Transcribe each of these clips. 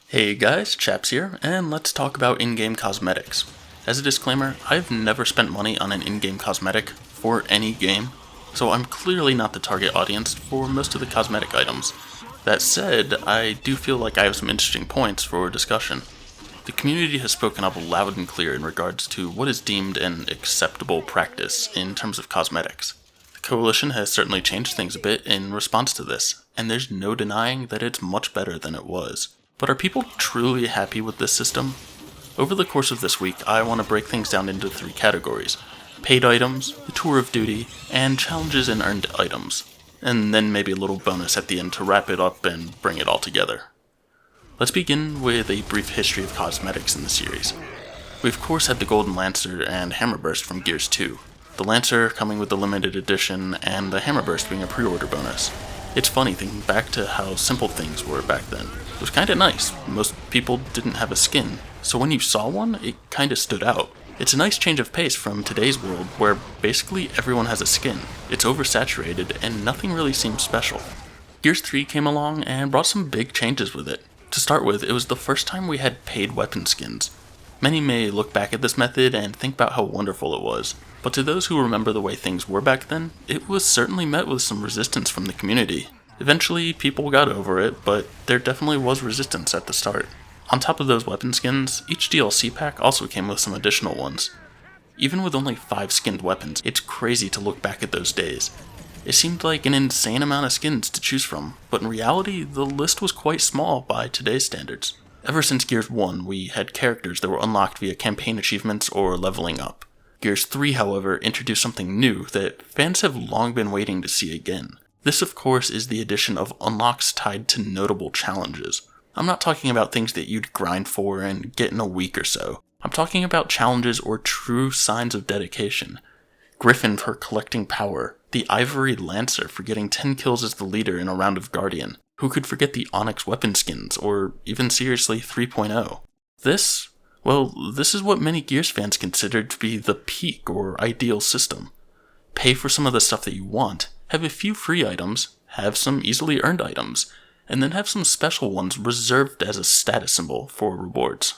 Hey guys, Chaps here, and let's talk about in-game cosmetics. As a disclaimer, I've never spent money on an in-game cosmetic for any game, so I'm clearly not the target audience for most of the cosmetic items. That said, I do feel like I have some interesting points for discussion. The community has spoken up loud and clear in regards to what is deemed an acceptable practice in terms of cosmetics. The Coalition has certainly changed things a bit in response to this, and there's no denying that it's much better than it was. But are people truly happy with this system? Over the course of this week, I want to break things down into 3 categories: paid items, the tour of duty, and challenges and earned items. And then maybe a little bonus at the end to wrap it up and bring it all together. Let's begin with a brief history of cosmetics in the series. We of course had the Golden Lancer and Hammerburst from Gears 2. The Lancer coming with the limited edition, and the Hammerburst being a pre-order bonus. It's funny thinking back to how simple things were back then. It was kinda nice. Most people didn't have a skin, so when you saw one, it kinda stood out. It's a nice change of pace from today's world where basically everyone has a skin. It's oversaturated and nothing really seems special. Gears 3 came along and brought some big changes with it. To start with, it was the first time we had paid weapon skins. Many may look back at this method and think about how wonderful it was, but to those who remember the way things were back then, it was certainly met with some resistance from the community. Eventually, people got over it, but there definitely was resistance at the start. On top of those weapon skins, each DLC pack also came with some additional ones. Even with only 5 skinned weapons, it's crazy to look back at those days. It seemed like an insane amount of skins to choose from, but in reality, the list was quite small by today's standards. Ever since Gears 1, we had characters that were unlocked via campaign achievements or leveling up. Gears 3, however, introduced something new that fans have long been waiting to see again. This, of course, is the addition of unlocks tied to notable challenges. I'm not talking about things that you'd grind for and get in a week or so. I'm talking about challenges or true signs of dedication. Griffin for collecting power, the Ivory Lancer for getting 10 kills as the leader in a round of Guardian. Who could forget the Onyx weapon skins, or even seriously 3.0? This is what many Gears fans consider to be the peak or ideal system. Pay for some of the stuff that you want, have a few free items, have some easily earned items, and then have some special ones reserved as a status symbol for rewards.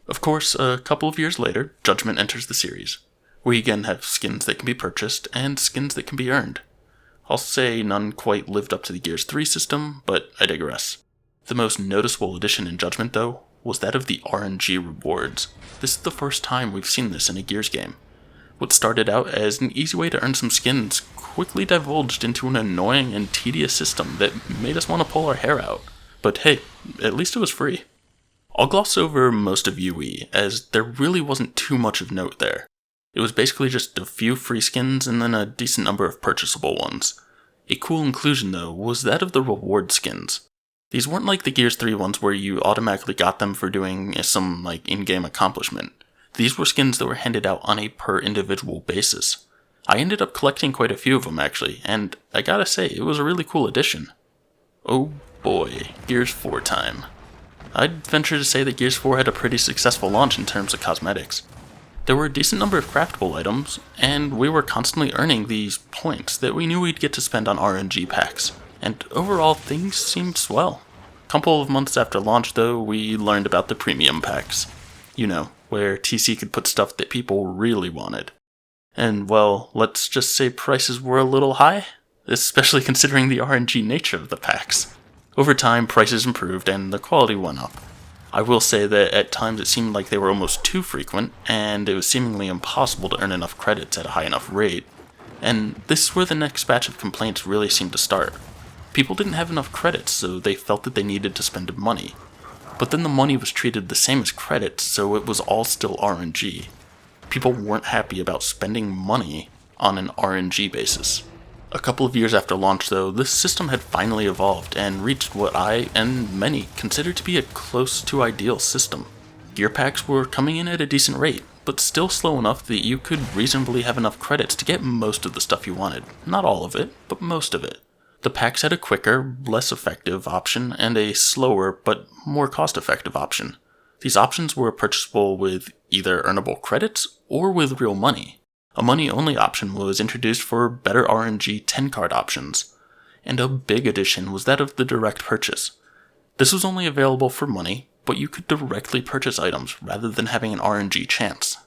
Of course, a couple of years later, Judgment enters the series. We again have skins that can be purchased, and skins that can be earned. I'll say none quite lived up to the Gears 3 system, but I digress. The most noticeable addition in Judgment, though, was that of the RNG rewards. This is the first time we've seen this in a Gears game. What started out as an easy way to earn some skins quickly divulged into an annoying and tedious system that made us want to pull our hair out. But hey, at least it was free. I'll gloss over most of UE, as there really wasn't too much of note there. It was basically just a few free skins and then a decent number of purchasable ones. A cool inclusion, though, was that of the reward skins. These weren't like the Gears 3 ones where you automatically got them for doing some in-game accomplishment. These were skins that were handed out on a per individual basis. I ended up collecting quite a few of them actually, and I gotta say, it was a really cool addition. Oh boy, Gears 4 time. I'd venture to say that Gears 4 had a pretty successful launch in terms of cosmetics. There were a decent number of craftable items, and we were constantly earning these points that we knew we'd get to spend on RNG packs. And overall, things seemed swell. A couple of months after launch, though, we learned about the premium packs. You know, where TC could put stuff that people really wanted. And, well, let's just say prices were a little high, especially considering the RNG nature of the packs. Over time, prices improved and the quality went up. I will say that at times it seemed like they were almost too frequent, and it was seemingly impossible to earn enough credits at a high enough rate. And this is where the next batch of complaints really seemed to start. People didn't have enough credits, so they felt that they needed to spend money. But then the money was treated the same as credits, so it was all still RNG. People weren't happy about spending money on an RNG basis. A couple of years after launch, though, this system had finally evolved and reached what I, and many, consider to be a close to ideal system. Gear packs were coming in at a decent rate, but still slow enough that you could reasonably have enough credits to get most of the stuff you wanted. Not all of it, but most of it. The packs had a quicker, less effective option, and a slower, but more cost-effective option. These options were purchasable with either earnable credits or with real money. A money-only option was introduced for better RNG 10-card options. and a big addition was that of the direct purchase. This was only available for money, but you could directly purchase items rather than having an RNG chance.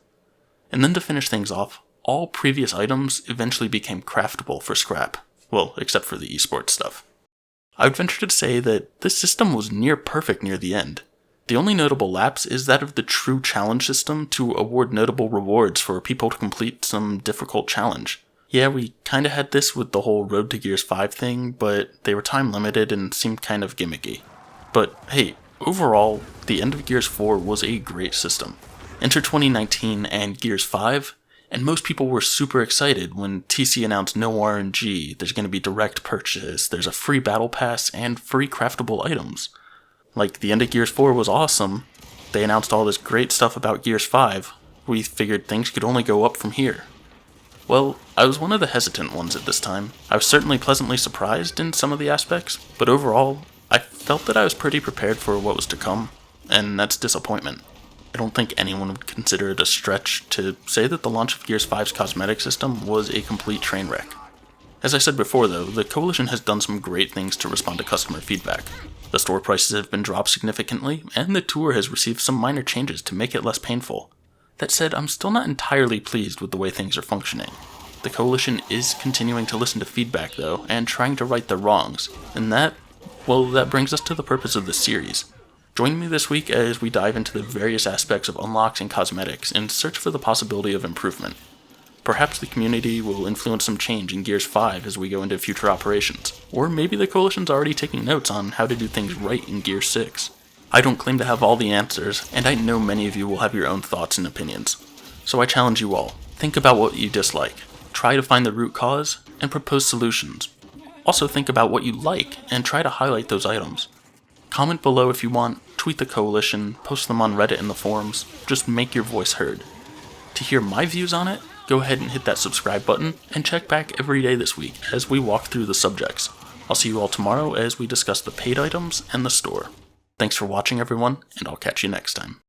And then to finish things off, all previous items eventually became craftable for scrap. Well, except for the esports stuff. I would venture to say that this system was near perfect near the end. The only notable lapse is that of the true challenge system to award notable rewards for people to complete some difficult challenge. Yeah, we kinda had this with the whole Road to Gears 5 thing, but they were time limited and seemed kind of gimmicky. But hey, overall, the end of Gears 4 was a great system. Enter 2019 and Gears 5, and most people were super excited when TC announced no RNG, there's going to be direct purchase, there's a free battle pass, and free craftable items. Like, the end of Gears 4 was awesome, they announced all this great stuff about Gears 5, we figured things could only go up from here. Well, I was one of the hesitant ones at this time. I was certainly pleasantly surprised in some of the aspects, but overall, I felt that I was pretty prepared for what was to come, and that's disappointment. I don't think anyone would consider it a stretch to say that the launch of Gears 5's cosmetic system was a complete train wreck. As I said before though, the Coalition has done some great things to respond to customer feedback. The store prices have been dropped significantly, and the tour has received some minor changes to make it less painful. That said, I'm still not entirely pleased with the way things are functioning. The Coalition is continuing to listen to feedback though, and trying to right their wrongs, and that brings us to the purpose of this series. Join me this week as we dive into the various aspects of unlocks and cosmetics and search for the possibility of improvement. Perhaps the community will influence some change in Gears 5 as we go into future operations, or maybe the Coalition's already taking notes on how to do things right in Gears 6. I don't claim to have all the answers, and I know many of you will have your own thoughts and opinions. So I challenge you all, think about what you dislike, try to find the root cause, and propose solutions. Also think about what you like, and try to highlight those items. Comment below if you want, tweet the Coalition, post them on Reddit in the forums, just make your voice heard. To hear my views on it, go ahead and hit that subscribe button, and check back every day this week as we walk through the subjects. I'll see you all tomorrow as we discuss the paid items and the store. Thanks for watching everyone, and I'll catch you next time.